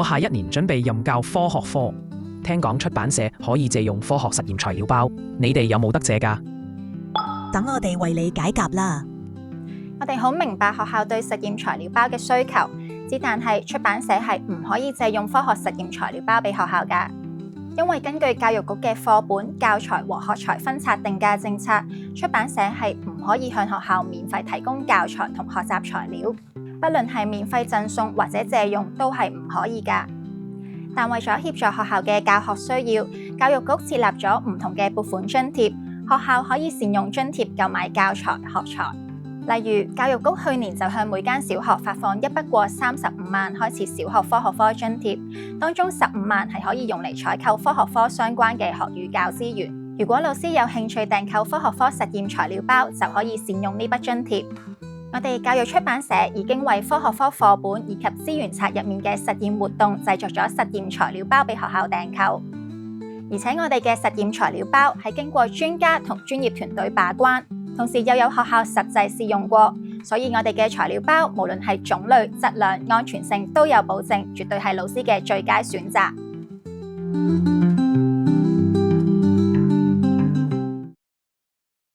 下一年準備任教科學科，聽講出版社可以借用科學實驗材料包，你哋有冇得借㗎？等我哋為你解答啦。我哋好明白學校對實驗材料包嘅需求，只但係出版社係唔可以借用科學實驗材料包俾學校㗎，因為根據教育局嘅課本、教材和學材分拆定價政策，出版社係唔可以向學校免費提供教材同學習材料，不論係免費贈送或者借用都係唔可以㗎。但為咗協助學校嘅教學需要，教育局設立咗唔同嘅撥款津貼，學校可以善用津貼購買教材、學材。例如，教育局去年就向每間小學發放一筆過35萬開設小學科學科津貼，當中15萬係可以用嚟採購科學科相關嘅學與教資源。如果老師有興趣訂購科學科實驗材料包，就可以善用呢筆津貼。我哋教育出版社已經為科學科課本以及資源冊入面嘅實驗活動製作咗實驗材料包俾學校訂購，而且我哋嘅實驗材料包係經過專家同專業團隊把關，同時又有學校實際試用過，所以我哋嘅材料包無論係種類、質量、安全性都有保證，絕對係老師嘅最佳選擇。